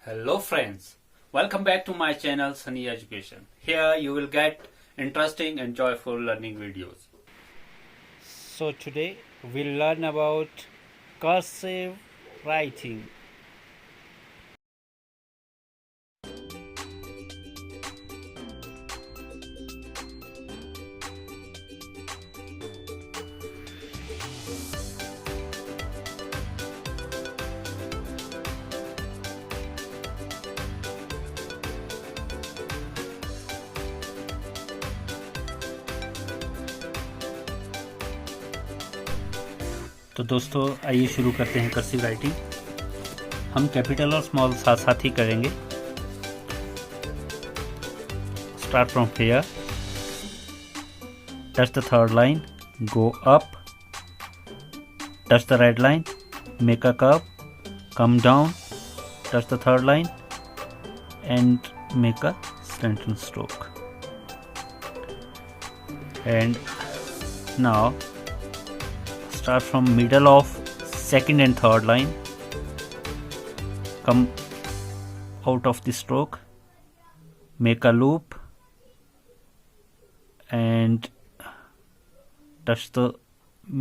Hello friends, welcome back to my channel Sunny Education. Here you will get interesting and joyful learning videos. So today we'll learn about cursive writing. तो दोस्तों आइए शुरू करते हैं cursive writing. हम capital और small साथ साथ ही करेंगे। Start from here, touch the third line, go up, touch the red line, make a curve, come down, touch the third line and make a sentence stroke. And now start from middle of second and third line, come out of the stroke, make a loop and touch the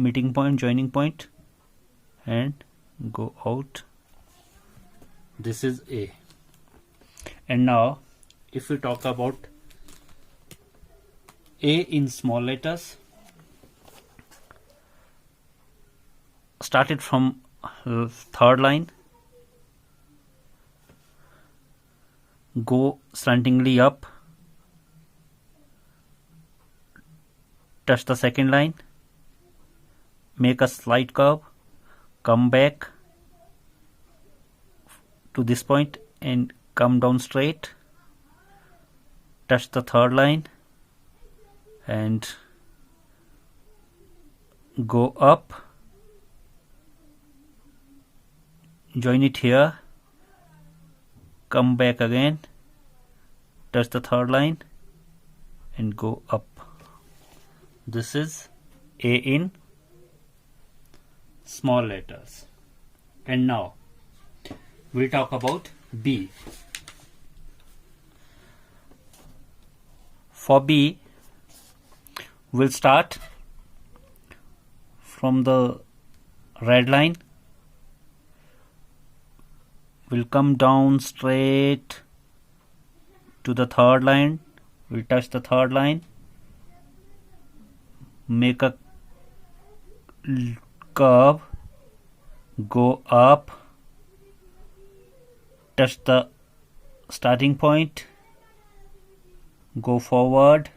meeting point, joining point and go out. This is A. And now if we talk about A in small letters, start it from third line, go slantingly up, touch the second line, make a slight curve, come back to this point and come down straight, touch the third line and go up, join it here, come back again, touch the third line and go up. This is A in small letters. And now we'll talk about B. For B, we'll start from the red line. We'll come down straight to the third line. We'll touch the third line, make a curve, go up, touch the starting point, go forward,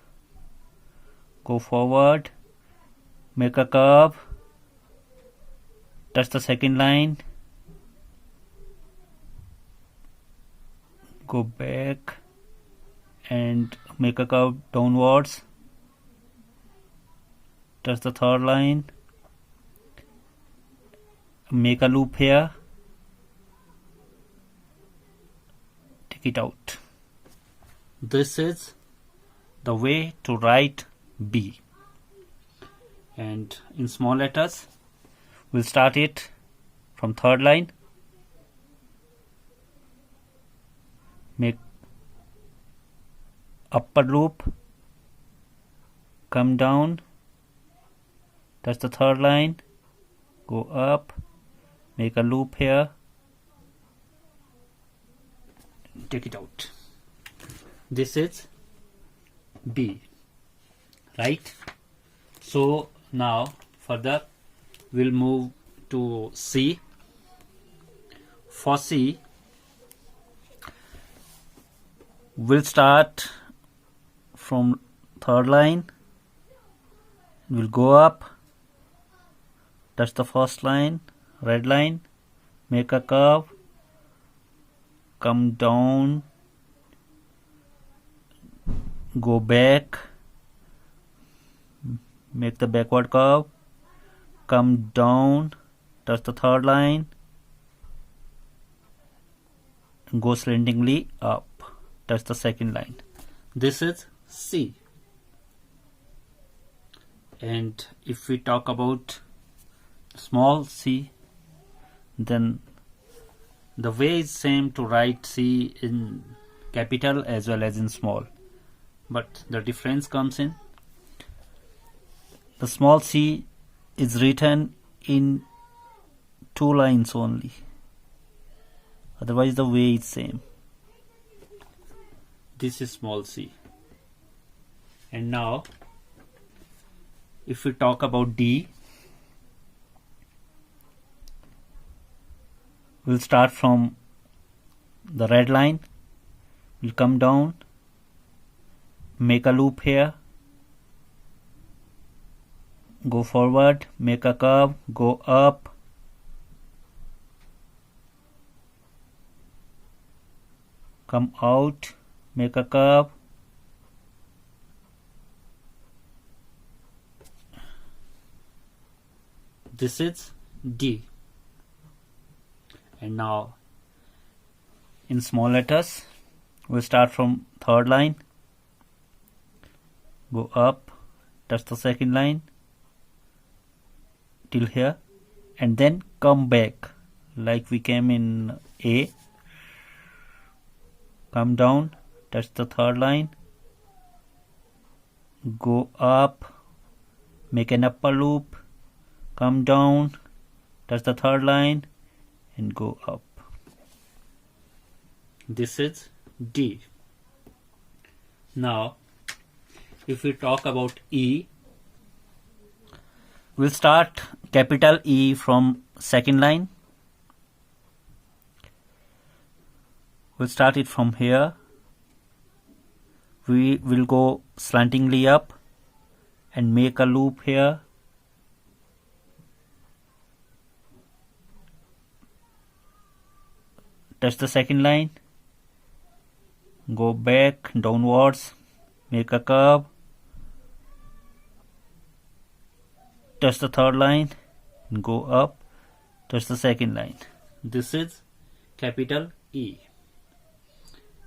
make a curve, touch the second line, go back and make a curve downwards, touch the third line, make a loop here, take it out. This is the way to write B. And in small letters, we'll start it from third line, make upper loop, come down, touch the third line, go up, make a loop here, take it out. This is B, right? So now further we'll move to C. For C, we'll start from third line, we'll go up, touch the first line, red line, make a curve, come down, go back, make the backward curve, come down, touch the third line, go slantingly up, touch the second line. This is C. And if we talk about small c, then the way is same to write C in capital as well as in small, but the difference comes in the small c is written in 2 lines only, otherwise the way is same. This is small c. And now if we talk about D, we'll start from the red line, we'll come down, make a loop here, go forward, make a curve, go up, come out, make a curve, this is D. And now in small letters, we'll start from third line, go up, touch the second line till here, and then come back like we came in A, come down, touch the third line, go up, make an upper loop, come down, touch the third line, and go up. This is D. Now if we talk about E, we'll start capital E from second line. We'll start it from here. We will go slantingly up and make a loop here. Touch the second line, go back downwards, make a curve, touch the third line, and go up, touch the second line. This is capital E.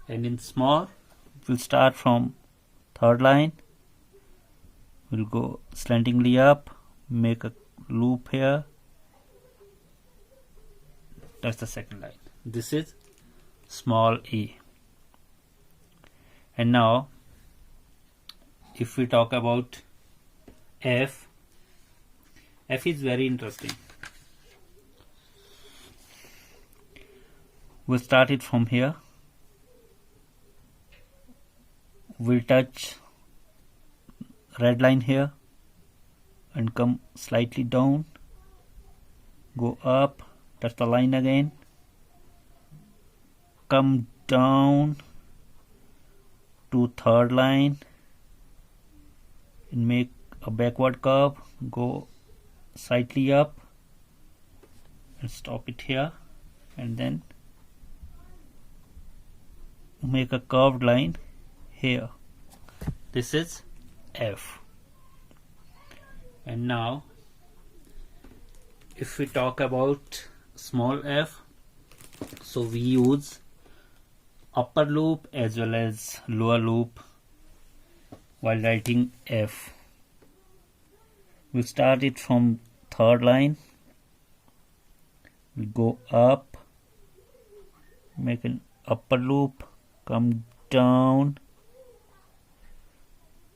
And in small, we'll start from third line, we'll go slantingly up, make a loop here, touch the second line. This is small e. And now if we talk about F, F is very interesting. We'll start it from here. We'll touch red line here and come slightly down, go up, touch the line again, come down to third line and make a backward curve, go slightly up and stop it here, and then make a curved line here. This is F. And now if we talk about small f, so we use upper loop as well as lower loop while writing F. We start it from third line, we go up, make an upper loop, come down,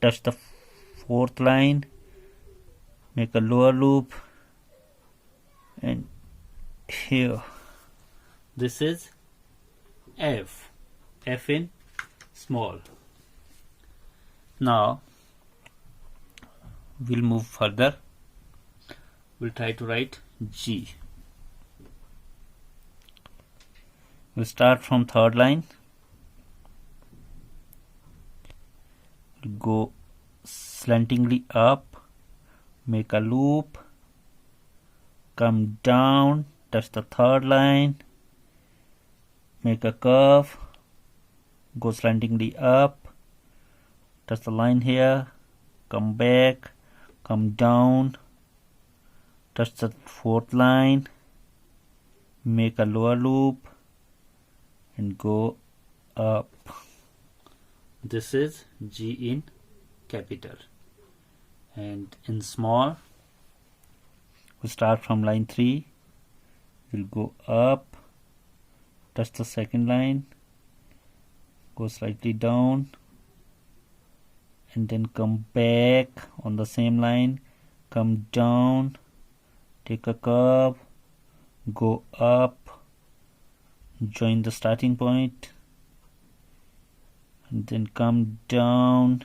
touch the fourth line, make a lower loop, and here. This is F. F in small. Now we'll move further. We'll try to write G. We'll start from third line, go slantingly up, make a loop, come down, touch the third line, make a curve, go slantingly up, touch the line here, come back, come down, touch the fourth line, make a lower loop, and go up. This is G in capital. And in small, we start from line 3, we'll go up, touch the second line, go slightly down, and then come back on the same line, come down, take a curve, go up, join the starting point, and then come down,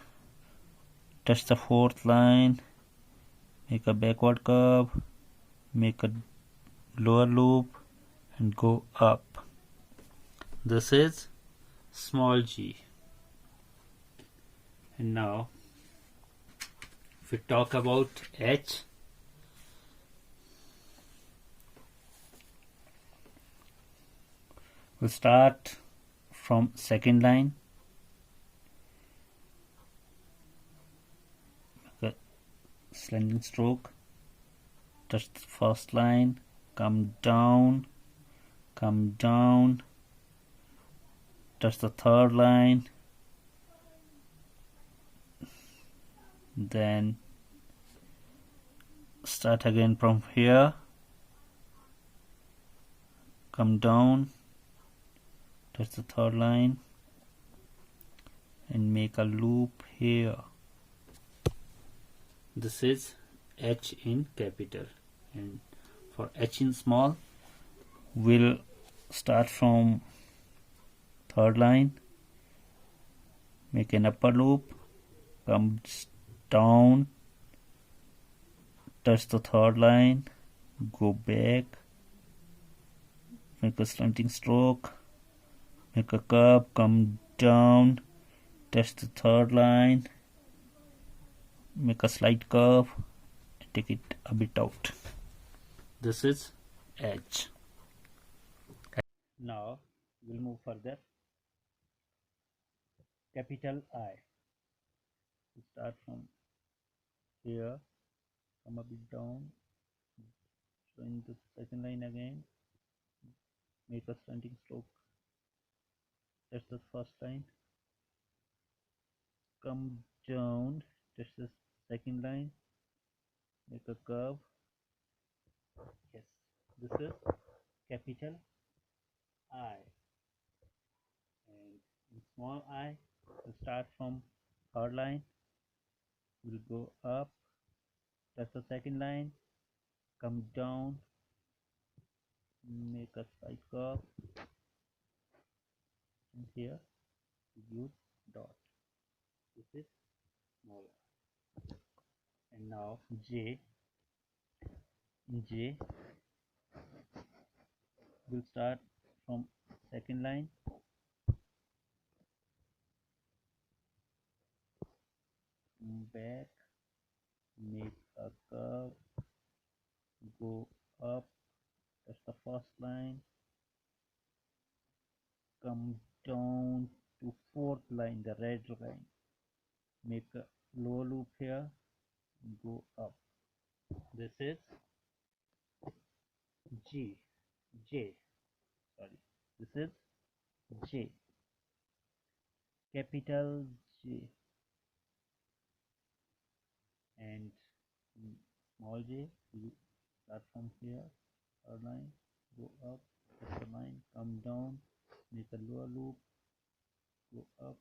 touch the fourth line, make a backward curve, make a lower loop, and go up. This is small g. And now if we talk about H, we'll start from second line, make a sliding stroke, touch the first line, come down, touch the third line, then start again from here, come down, touch the third line, and make a loop here. This is H in capital, and for H in small, we'll start from third line, make an upper loop, come down, touch the third line, go back, make a slanting stroke, make a curve, come down, touch the third line, make a slight curve, and take it a bit out. This is H. Now we'll move further. Capital I. We start from here, come a bit down, join the second line again, make a slanting stroke, touch the first line, come down, touch the second line, make a curve. Yes, this is capital I. And in small I, we'll start from third line, we'll go up, touch the second line, come down, make a slight curve, and here we use dot. This is small I. And now J. In J, we'll start from second line, back, make a curve, go up, touch the first line, come down to fourth line, the red line, make a lower loop here, go up. This is J. This is J, capital J. And small j, you start from here, third line, go up, touch the line, come down, make a lower loop, go up.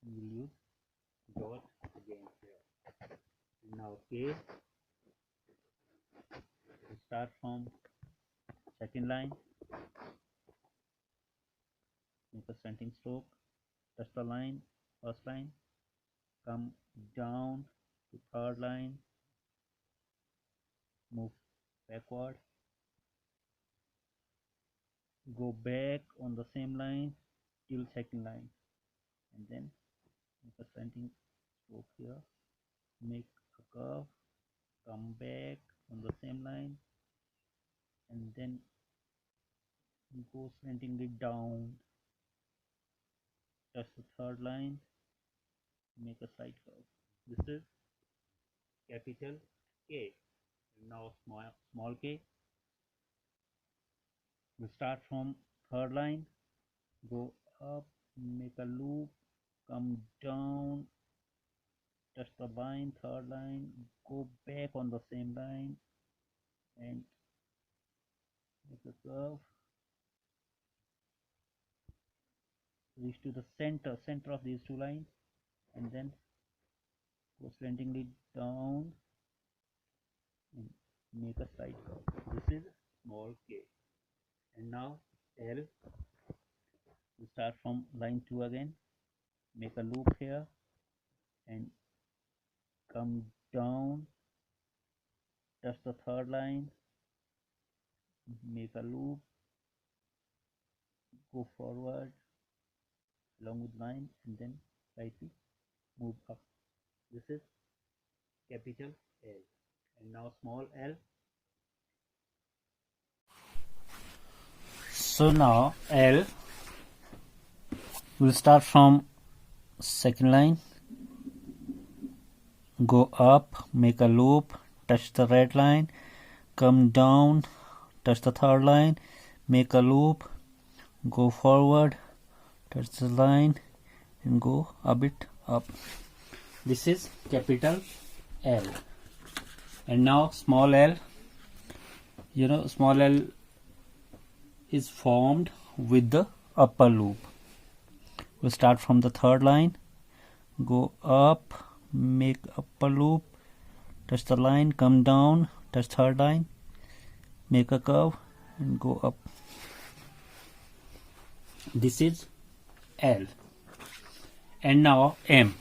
You will use dot again here. And now K, we start from second line, make a slanting stroke, touch the line, first line, come down to third line, move backward, go back on the same line till second line, and then make a slanting stroke here, make a curve, come back on the same line, and then go slantingly down, touch the third line, make a slight curve. This is capital K. Now small k, we start from third line, go up, make a loop, come down, touch the line, third line, go back on the same line, and make a curve, reach to the center of these two lines, and then go slantingly down and make a side curve. This is small k. And now L, we start from line 2 again, make a loop here and come down, touch the third line, make a loop, go forward along with line, and then slightly move up. This is capital L. And now small l. So now L will start from second line, go up, make a loop, touch the red line, come down, touch the third line, make a loop, go forward, touch the line, and go a bit up. This is capital L. And now small l. You know, small l is formed with the upper loop. We'll start from the third line, go up, make upper loop, touch the line, come down, touch third line, make a curve and go up. This is L. And now M.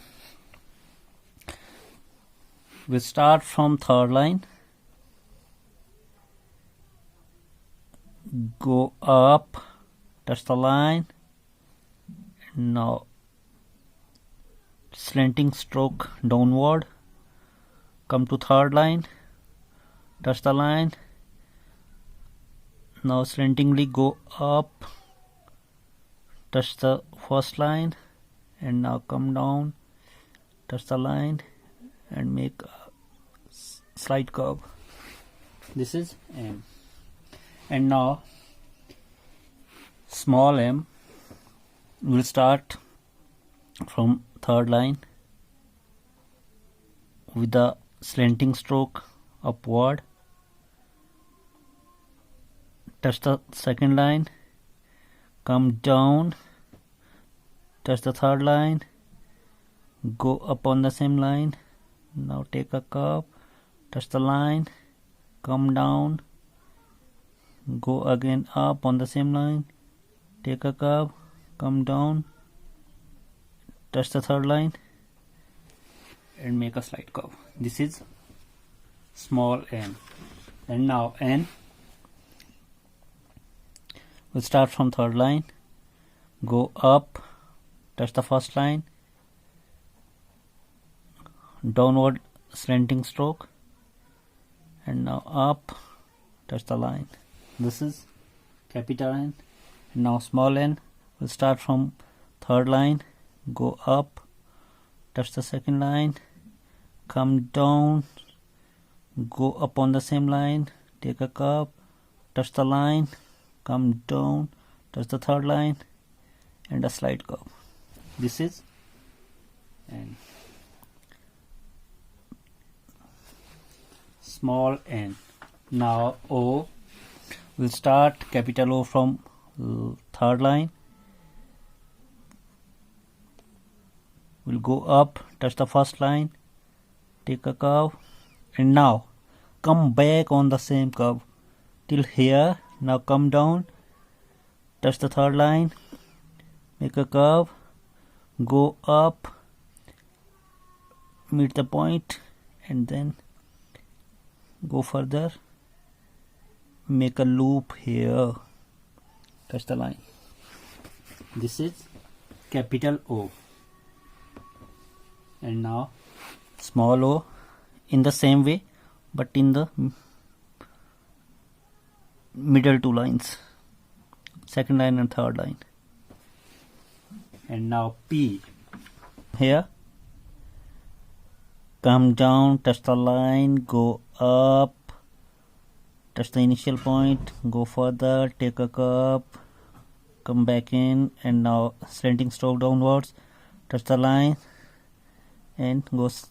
We start from third line, go up, touch the line, now slanting stroke downward, come to third line, touch the line, now slantingly go up, touch the first line, and now come down, touch the line and make a slight curve. This is M. And now small m will start from third line with a slanting stroke upward, touch the second line, come down, touch the third line, go up on the same line, now take a curve, touch the line, come down, go again up on the same line, take a curve, come down, touch the third line and make a slight curve. This is small m. And now N. We'll start from third line, go up, touch the first line, downward slanting stroke, and now up, touch the line. This is capital N. And now small n will start from third line, go up, touch the second line, come down, go up on the same line, take a curve, touch the line, come down, touch the third line and a slight curve. This is N. Small n. Now O. We'll start capital O from third line. We'll go up, touch the first line, take a curve, and now come back on the same curve till here. Now come down, touch the third line, make a curve, go up, meet the point, and then go further, make a loop here, touch the line. This is capital O. And now small o in the same way but in the middle two lines, second line and third line. And now P. Here come down, touch the line, go up, touch the initial point, go further, take a curve, come back in, and now slanting stroke downwards, touch the line and goes.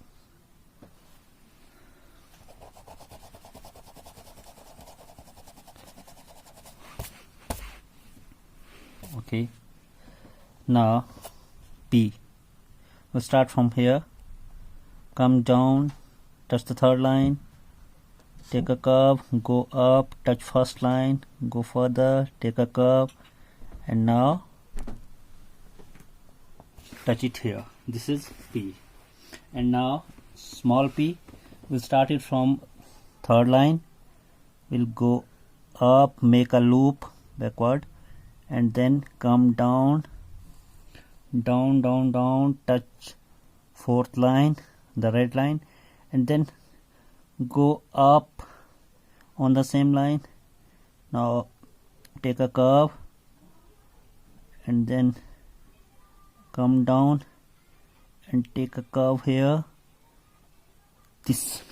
Okay, now P. We'll start from here, come down, touch the third line, take a curve, go up, touch first line, go further, take a curve, and now touch it here. This is P. And now small p, we'll start it from third line, we'll go up, make a loop backward, and then come down, touch fourth line, the red line, and then go up on the same line. Now take a curve and then come down and take a curve here. This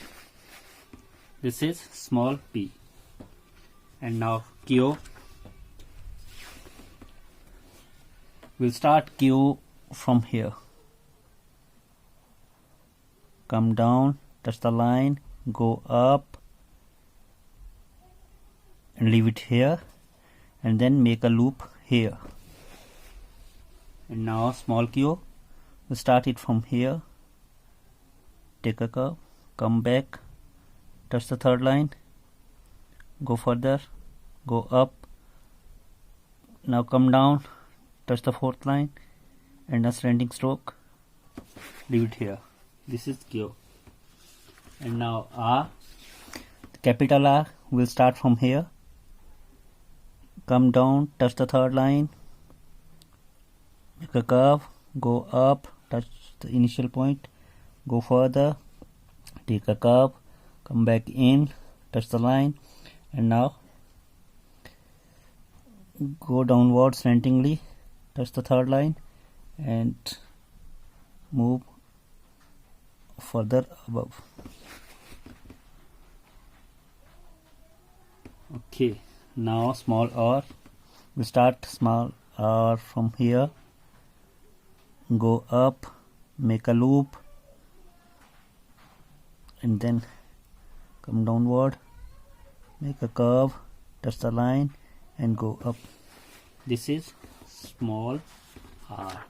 is small p. And now Q. We'll start Q from here. Come down, touch the line, go up and leave it here, and then make a loop here. And now small q, we start it from here, take a curve, come back, touch the third line, go further, go up, now come down, touch the fourth line, and a slanting stroke, leave it here. This is q. And now R, capital R, will start from here, come down, touch the third line, make a curve, go up, touch the initial point, go further, take a curve, come back in, touch the line, and now go downward slantingly, touch the third line, and move further above. Okay, now small r, we start small r from here, go up, make a loop, and then come downward, make a curve, touch the line, and go up. This is small r.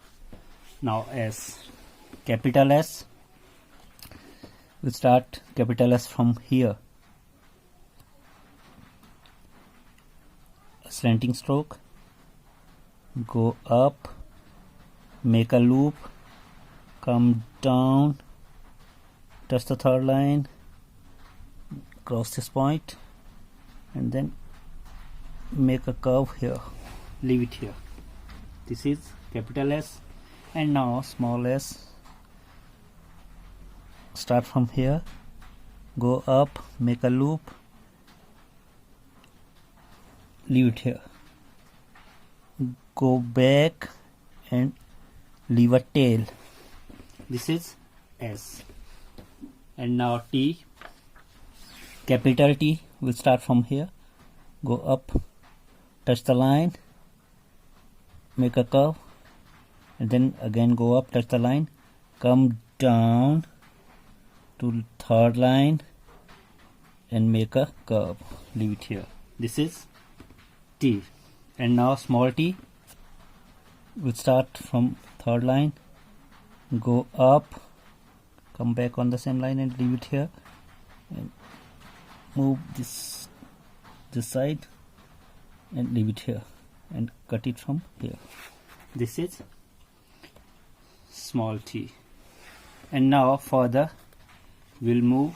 Now S, capital S, we start capital S from here, a slanting stroke, go up, make a loop, come down, touch the third line, cross this point, and then make a curve here, leave it here. This is capital S. And now small s, start from here, go up, make a loop, leave it here, go back and leave a tail. This is S. And now T, capital T, will start from here, go up, touch the line, make a curve, and then again go up, touch the line, come down to third line and make a curve, leave it here. This is T. And now small t, we'll start from third line, go up, come back on the same line and leave it here, and move this side and leave it here and cut it from here. This is small t. And now further we'll move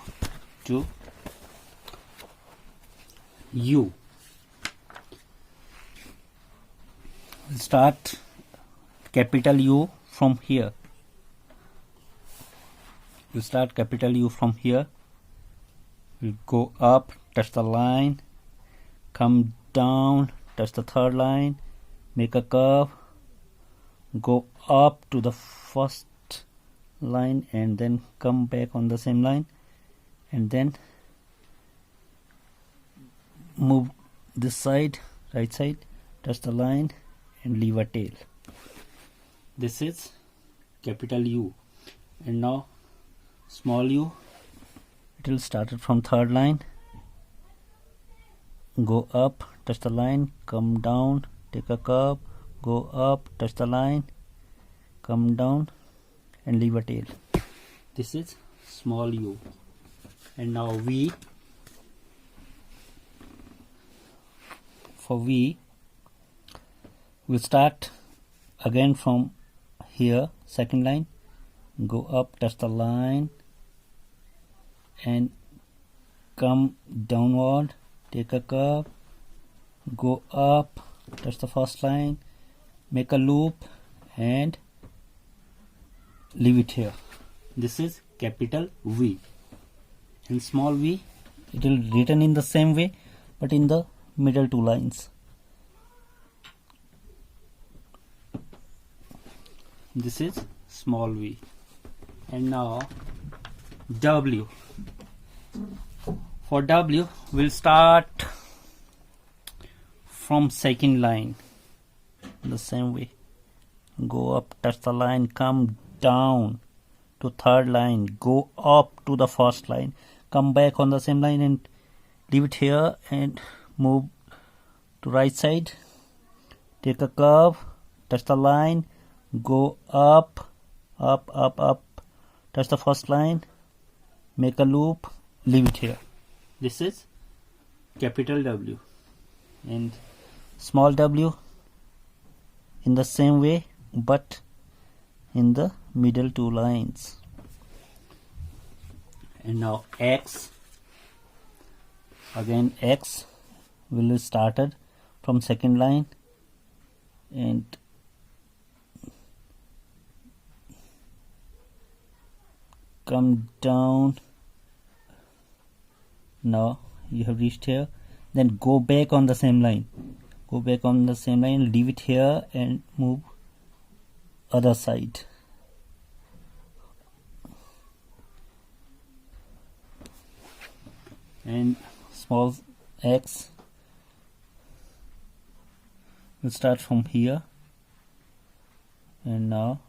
to U. We'll start capital U from here. We'll start capital U from here. We'll go up, touch the line, come down, touch the third line, make a curve, go up to the first line and then come back on the same line, and then move this side, right side, touch the line and leave a tail. This is capital U. And now small u, it will start from third line, go up, touch the line, come down, take a curve, go up, touch the line, come down and leave a tail. This is small u. And now V. For V, we start again from here, second line, go up, touch the line and come downward, take a curve, go up, touch the first line, make a loop and leave it here. This is capital V. And small v, it will written in the same way but in the middle two lines. This is small v. And now W. For W, we'll start from second line the same way. Go up, touch the line, come down to third line, go up to the first line, come back on the same line and leave it here and move to right side, take a curve, touch the line, go up, up, up, up, touch the first line, make a loop, leave it here. This is capital W. And small w in the same way but in the middle two lines. And now X. Again X will be started from second line and come down. Now you have reached here, then go back on the same line, go back on the same line, leave it here and move other side. And small x will start from here and now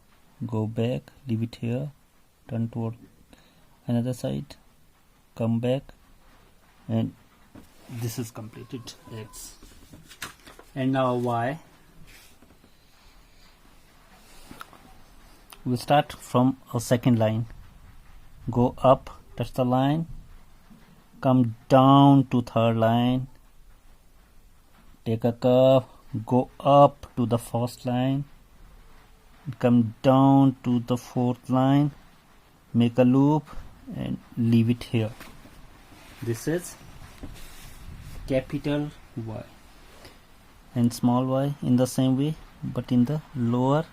go back, leave it here, turn toward another side, come back, and this is completed X. And now Y. We'll start from a second line, go up, touch the line, come down to third line, take a curve, go up to the first line, come down to the fourth line, make a loop and leave it here. This is capital Y. And small y in the same way but in the lower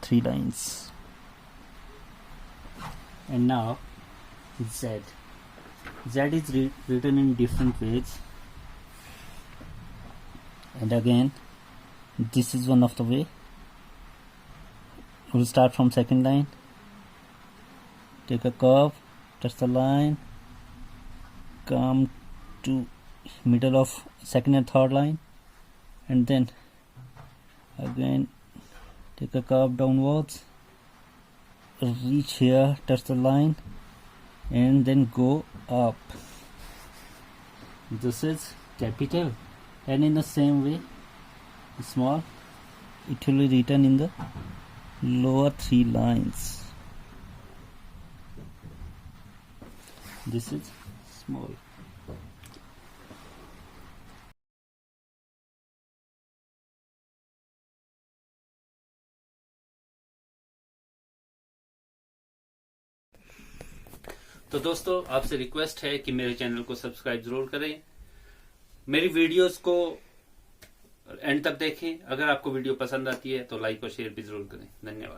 three lines. And now Z. Z is written in different ways, and again this is one of the way. We'll start from second line, take a curve, touch the line, come to middle of second and third line, and then again take a curve downwards, reach here, touch the line and then go up. This is capital. And in the same way small, it will be written in the lower three lines. This is small. तो दोस्तों आपसे request है कि मेरे channel को subscribe जरूर करें, मेरी वीडियोस को एंड तक देखें। अगर आपको वीडियो पसंद आती है तो लाइक और शेयर भी जरूर करें। धन्यवाद।